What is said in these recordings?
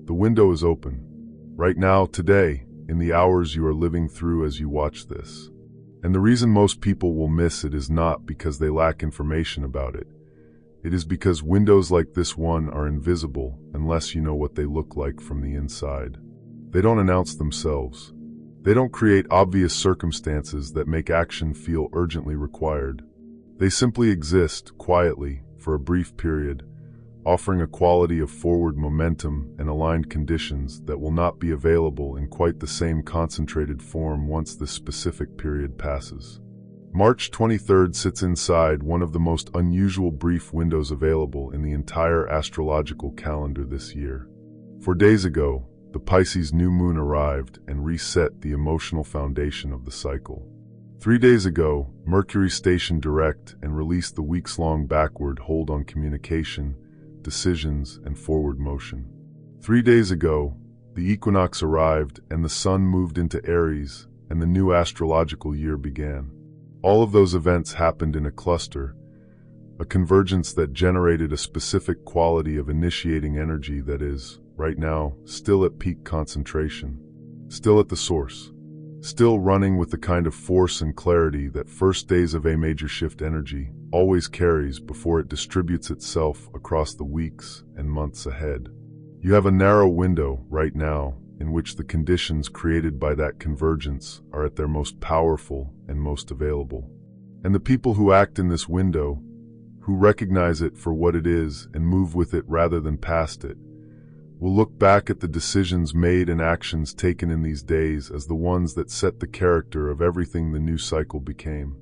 The window is open. Right now, today, in the hours you are living through as you watch this. And the reason most people will miss it is not because they lack information about it. It is because windows like this one are invisible unless you know what they look like from the inside. They don't announce themselves. They don't create obvious circumstances that make action feel urgently required. They simply exist, quietly, for a brief period, offering a quality of forward momentum and aligned conditions that will not be available in quite the same concentrated form once this specific period passes. March 23rd sits inside one of the most unusual brief windows available in the entire astrological calendar this year. 4 days ago, the Pisces new moon arrived and reset the emotional foundation of the cycle. 3 days ago, Mercury stationed direct and released the weeks-long backward hold on communication, decisions, and forward motion. 3 days ago, the equinox arrived and the sun moved into Aries and the new astrological year began. All of those events happened in a cluster, a convergence that generated a specific quality of initiating energy that is, right now, still at peak concentration, still at the source, still running with the kind of force and clarity that first days of a major shift energy always carries before it distributes itself across the weeks and months ahead. You have a narrow window right now in which the conditions created by that convergence are at their most powerful and most available. And the people who act in this window, who recognize it for what it is and move with it rather than past it, will look back at the decisions made and actions taken in these days as the ones that set the character of everything the new cycle became.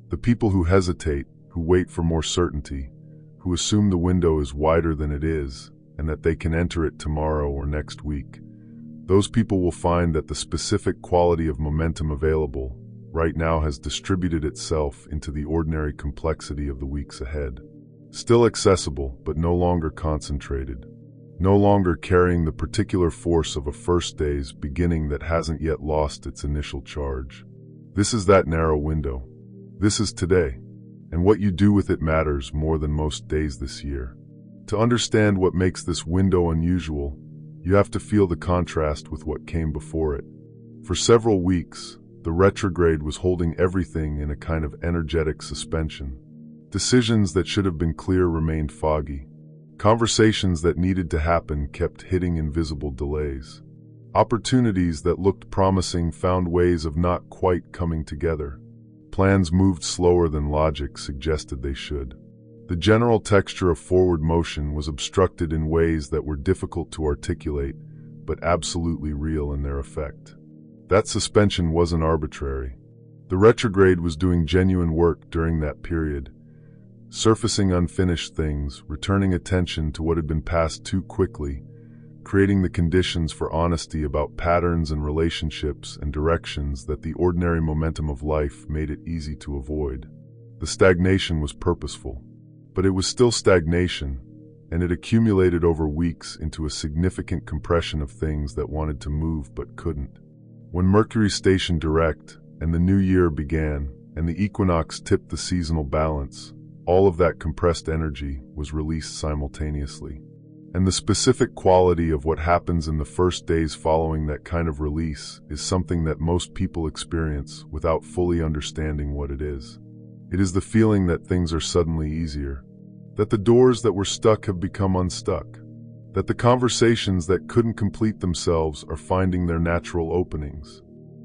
The people who hesitate, who wait for more certainty, who assume the window is wider than it is, and that they can enter it tomorrow or next week, those people will find that the specific quality of momentum available right now has distributed itself into the ordinary complexity of the weeks ahead. Still accessible, but no longer concentrated. No longer carrying the particular force of a first day's beginning that hasn't yet lost its initial charge. This is that narrow window. This is today. And what you do with it matters more than most days this year. To understand what makes this window unusual, you have to feel the contrast with what came before it. For several weeks, the retrograde was holding everything in a kind of energetic suspension. Decisions that should have been clear remained foggy. Conversations that needed to happen kept hitting invisible delays. Opportunities that looked promising found ways of not quite coming together. Plans moved slower than logic suggested they should. The general texture of forward motion was obstructed in ways that were difficult to articulate, but absolutely real in their effect. That suspension wasn't arbitrary. The retrograde was doing genuine work during that period, surfacing unfinished things, returning attention to what had been passed too quickly, creating the conditions for honesty about patterns and relationships and directions that the ordinary momentum of life made it easy to avoid. The stagnation was purposeful, but it was still stagnation, and it accumulated over weeks into a significant compression of things that wanted to move but couldn't. When Mercury stationed direct, and the new year began, and the equinox tipped the seasonal balance, all of that compressed energy was released simultaneously. And the specific quality of what happens in the first days following that kind of release is something that most people experience without fully understanding what it is. It is the feeling that things are suddenly easier, that the doors that were stuck have become unstuck, that the conversations that couldn't complete themselves are finding their natural openings,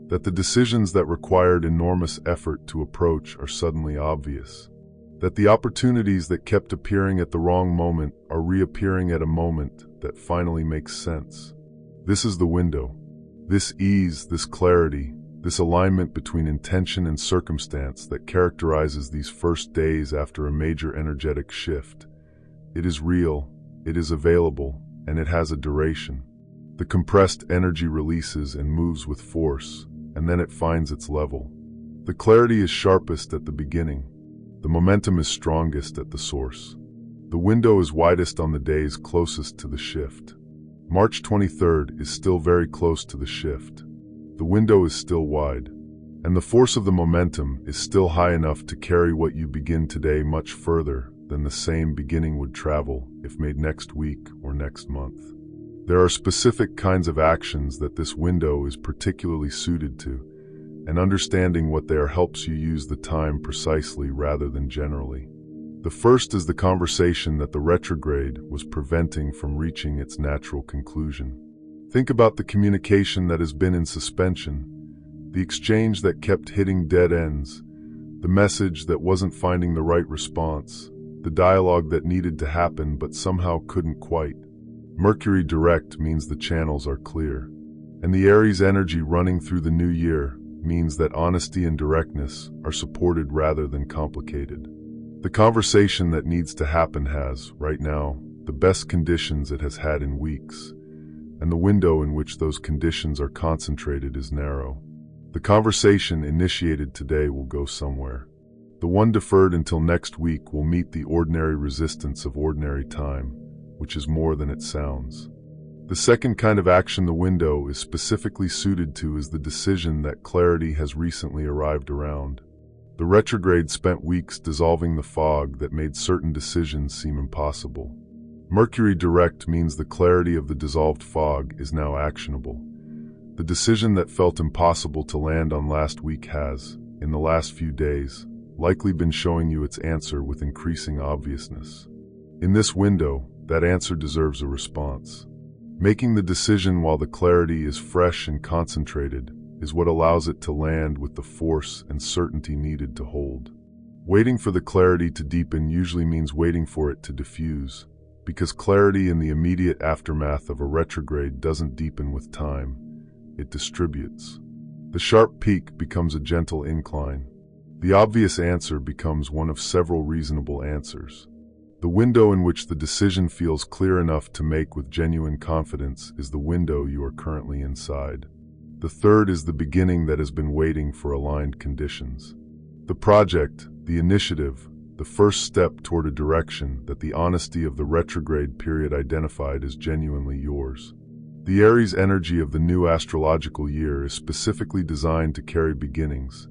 that the decisions that required enormous effort to approach are suddenly obvious, that the opportunities that kept appearing at the wrong moment are reappearing at a moment that finally makes sense. This is the window. This ease, this clarity, this alignment between intention and circumstance that characterizes these first days after a major energetic shift. It is real, it is available, and it has a duration. The compressed energy releases and moves with force, and then it finds its level. The clarity is sharpest at the beginning. The momentum is strongest at the source. The window is widest on the days closest to the shift. March 23rd is still very close to the shift. The window is still wide, and the force of the momentum is still high enough to carry what you begin today much further than the same beginning would travel if made next week or next month. There are specific kinds of actions that this window is particularly suited to, and understanding what they are helps you use the time precisely rather than generally. The first is the conversation that the retrograde was preventing from reaching its natural conclusion. Think about the communication that has been in suspension, the exchange that kept hitting dead ends, the message that wasn't finding the right response, the dialogue that needed to happen but somehow couldn't quite. Mercury direct means the channels are clear, and the Aries energy running through the new year means that honesty and directness are supported rather than complicated. The conversation that needs to happen has, right now, the best conditions it has had in weeks, and the window in which those conditions are concentrated is narrow. The conversation initiated today will go somewhere. The one deferred until next week will meet the ordinary resistance of ordinary time, which is more than it sounds. The second kind of action the window is specifically suited to is the decision that clarity has recently arrived around. The retrograde spent weeks dissolving the fog that made certain decisions seem impossible. Mercury direct means the clarity of the dissolved fog is now actionable. The decision that felt impossible to land on last week has, in the last few days, likely been showing you its answer with increasing obviousness. In this window, that answer deserves a response. Making the decision while the clarity is fresh and concentrated is what allows it to land with the force and certainty needed to hold. Waiting for the clarity to deepen usually means waiting for it to diffuse, because clarity in the immediate aftermath of a retrograde doesn't deepen with time, it distributes. The sharp peak becomes a gentle incline. The obvious answer becomes one of several reasonable answers. The window in which the decision feels clear enough to make with genuine confidence is the window you are currently inside. The third is the beginning that has been waiting for aligned conditions. The project, the initiative, the first step toward a direction that the honesty of the retrograde period identified as genuinely yours. The Aries energy of the new astrological year is specifically designed to carry beginnings,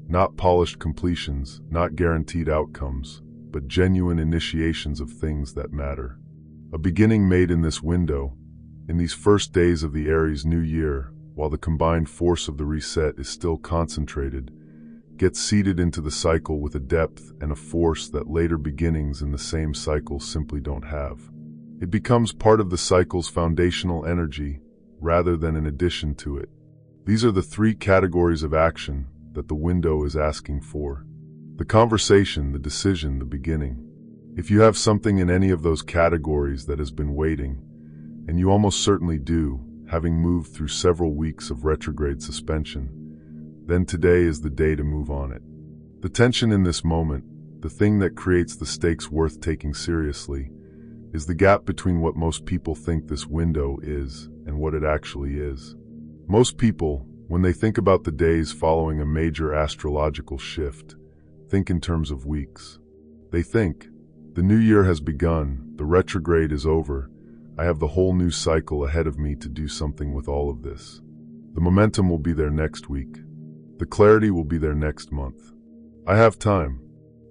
not polished completions, not guaranteed outcomes, but genuine initiations of things that matter. A beginning made in this window, in these first days of the Aries new year, while the combined force of the reset is still concentrated, gets seeded into the cycle with a depth and a force that later beginnings in the same cycle simply don't have. It becomes part of the cycle's foundational energy, rather than an addition to it. These are the three categories of action that the window is asking for. The conversation, the decision, the beginning. If you have something in any of those categories that has been waiting, and you almost certainly do, having moved through several weeks of retrograde suspension, then today is the day to move on it. The tension in this moment, the thing that creates the stakes worth taking seriously, is the gap between what most people think this window is and what it actually is. Most people, when they think about the days following a major astrological shift, think in terms of weeks. They think, the new year has begun, the retrograde is over, I have the whole new cycle ahead of me to do something with all of this. The momentum will be there next week. The clarity will be there next month. I have time.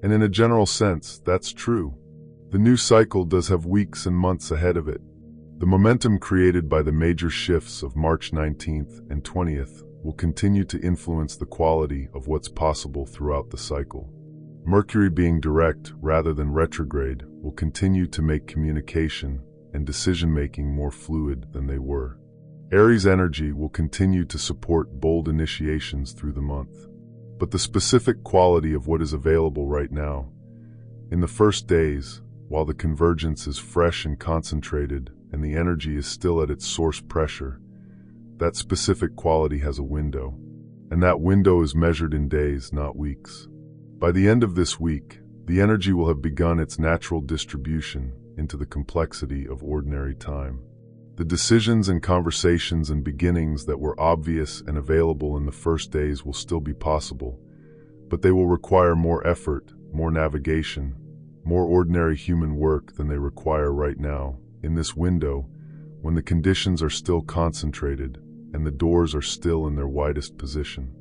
And in a general sense, that's true. The new cycle does have weeks and months ahead of it. The momentum created by the major shifts of March 19th and 20th will continue to influence the quality of what's possible throughout the cycle. Mercury being direct rather than retrograde will continue to make communication and decision-making more fluid than they were. Aries energy will continue to support bold initiations through the month. But the specific quality of what is available right now, in the first days, while the convergence is fresh and concentrated and the energy is still at its source pressure, that specific quality has a window, and that window is measured in days, not weeks. By the end of this week, the energy will have begun its natural distribution into the complexity of ordinary time. The decisions and conversations and beginnings that were obvious and available in the first days will still be possible, but they will require more effort, more navigation, more ordinary human work than they require right now, in this window, when the conditions are still concentrated and the doors are still in their widest position.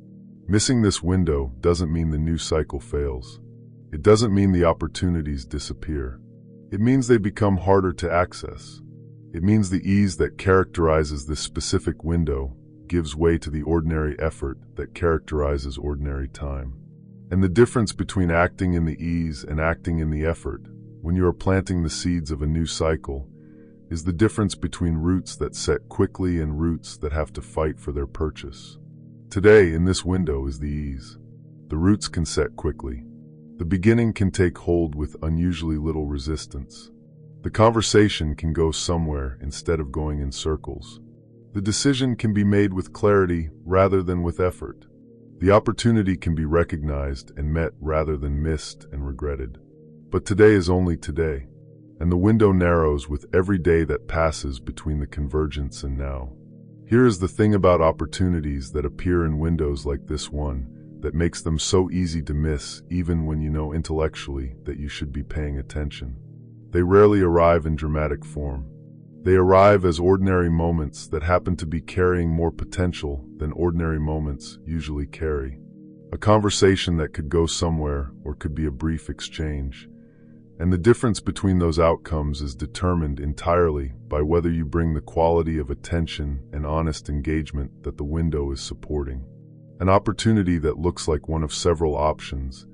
Missing this window doesn't mean the new cycle fails. It doesn't mean the opportunities disappear. It means they become harder to access. It means the ease that characterizes this specific window gives way to the ordinary effort that characterizes ordinary time. And the difference between acting in the ease and acting in the effort, when you are planting the seeds of a new cycle, is the difference between roots that set quickly and roots that have to fight for their purchase. Today, in this window, is the ease. The roots can set quickly. The beginning can take hold with unusually little resistance. The conversation can go somewhere instead of going in circles. The decision can be made with clarity rather than with effort. The opportunity can be recognized and met rather than missed and regretted. But today is only today, and the window narrows with every day that passes between the convergence and now. Here is the thing about opportunities that appear in windows like this one that makes them so easy to miss even when you know intellectually that you should be paying attention. They rarely arrive in dramatic form. They arrive as ordinary moments that happen to be carrying more potential than ordinary moments usually carry. A conversation that could go somewhere or could be a brief exchange. And the difference between those outcomes is determined entirely by whether you bring the quality of attention and honest engagement that the window is supporting. An opportunity that looks like one of several options,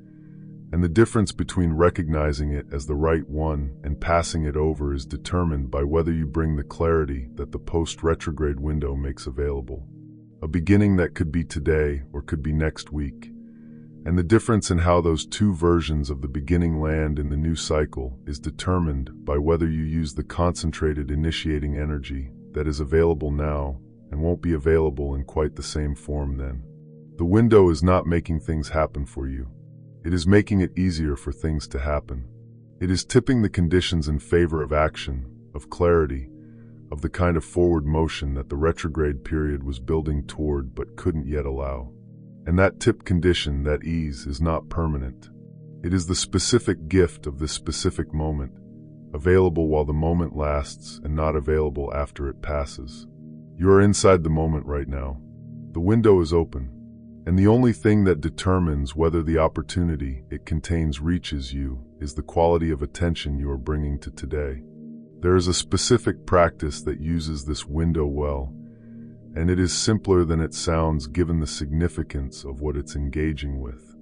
and the difference between recognizing it as the right one and passing it over is determined by whether you bring the clarity that the post-retrograde window makes available. A beginning that could be today or could be next week. And the difference in how those two versions of the beginning land in the new cycle is determined by whether you use the concentrated initiating energy that is available now and won't be available in quite the same form then. The window is not making things happen for you. It is making it easier for things to happen. It is tipping the conditions in favor of action, of clarity, of the kind of forward motion that the retrograde period was building toward but couldn't yet allow. And that tip condition, that ease, is not permanent. It is the specific gift of this specific moment, available while the moment lasts and not available after it passes. You are inside the moment right now. The window is open. And the only thing that determines whether the opportunity it contains reaches you is the quality of attention you are bringing to today. There is a specific practice that uses this window well, and it is simpler than it sounds given the significance of what it's engaging with.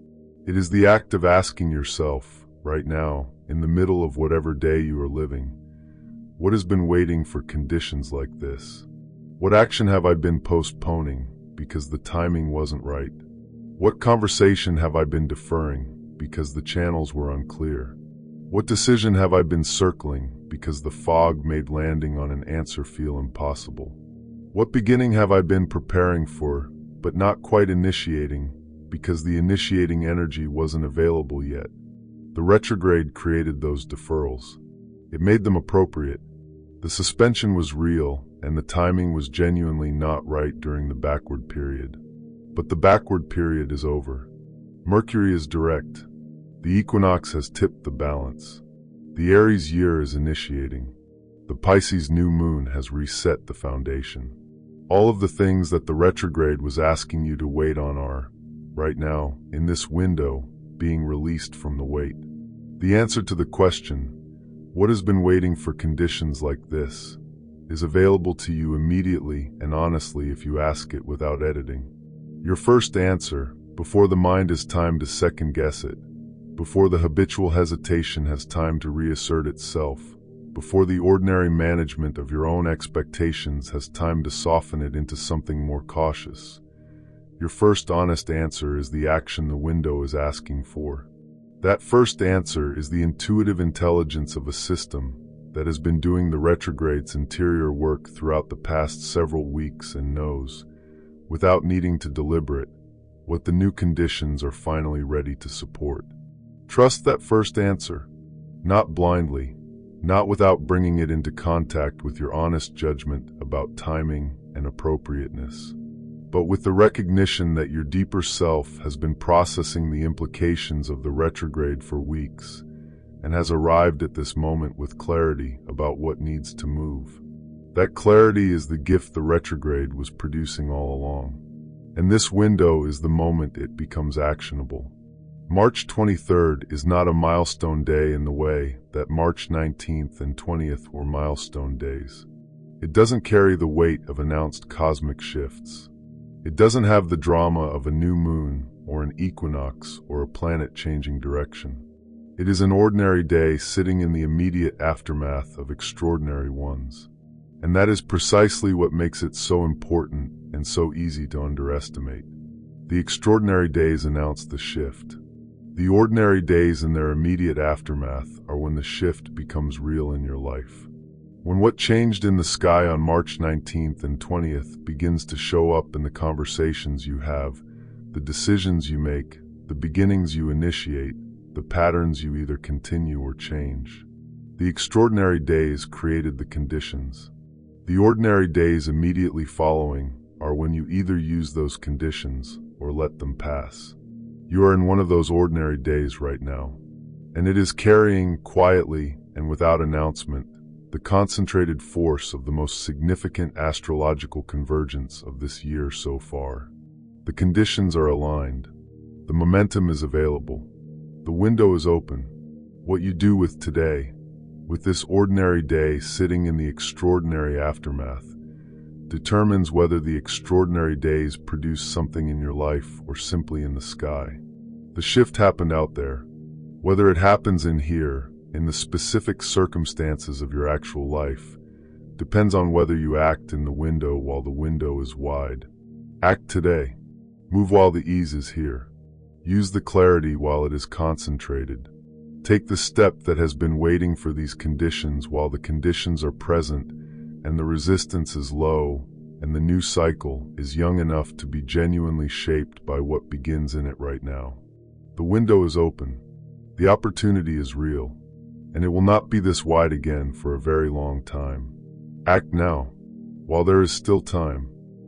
It is the act of asking yourself, right now, in the middle of whatever day you are living, what has been waiting for conditions like this? What action have I been postponing because the timing wasn't right? What conversation have I been deferring because the channels were unclear? What decision have I been circling because the fog made landing on an answer feel impossible? What beginning have I been preparing for, but not quite initiating because the initiating energy wasn't available yet? The retrograde created those deferrals. It made them appropriate. The suspension was real, and the timing was genuinely not right during the backward period. But the backward period is over. Mercury is direct. The equinox has tipped the balance. The Aries year is initiating. The Pisces new moon has reset the foundation. All of the things that the retrograde was asking you to wait on are, right now, in this window, being released from the weight. The answer to the question, what has been waiting for conditions like this, is available to you immediately and honestly if you ask it without editing. Your first answer, before the mind has time to second-guess it, before the habitual hesitation has time to reassert itself, before the ordinary management of your own expectations has time to soften it into something more cautious. Your first honest answer is the action the window is asking for. That first answer is the intuitive intelligence of a system that has been doing the retrograde's interior work throughout the past several weeks and knows, without needing to deliberate, what the new conditions are finally ready to support. Trust that first answer, not blindly, not without bringing it into contact with your honest judgment about timing and appropriateness, but with the recognition that your deeper self has been processing the implications of the retrograde for weeks and has arrived at this moment with clarity about what needs to move. That clarity is the gift the retrograde was producing all along, and this window is the moment it becomes actionable. March 23rd is not a milestone day in the way that March 19th and 20th were milestone days. It doesn't carry the weight of announced cosmic shifts. It doesn't have the drama of a new moon or an equinox or a planet changing direction. It is an ordinary day sitting in the immediate aftermath of extraordinary ones. And that is precisely what makes it so important and so easy to underestimate. The extraordinary days announce the shift. The ordinary days in their immediate aftermath are when the shift becomes real in your life. When what changed in the sky on March 19th and 20th begins to show up in the conversations you have, the decisions you make, the beginnings you initiate, the patterns you either continue or change. The extraordinary days created the conditions. The ordinary days immediately following are when you either use those conditions or let them pass. You are in one of those ordinary days right now, and it is carrying quietly and without announcement the concentrated force of the most significant astrological convergence of this year so far. The conditions are aligned. The momentum is available. The window is open. What you do with today, with this ordinary day sitting in the extraordinary aftermath, determines whether the extraordinary days produce something in your life or simply in the sky. The shift happened out there. Whether it happens in here, in the specific circumstances of your actual life, depends on whether you act in the window while the window is wide. Act today. Move while the ease is here. Use the clarity while it is concentrated. Take the step that has been waiting for these conditions while the conditions are present and the resistance is low and the new cycle is young enough to be genuinely shaped by what begins in it right now. The window is open. The opportunity is real. And it will not be this wide again for a very long time. Act now, while there is still time.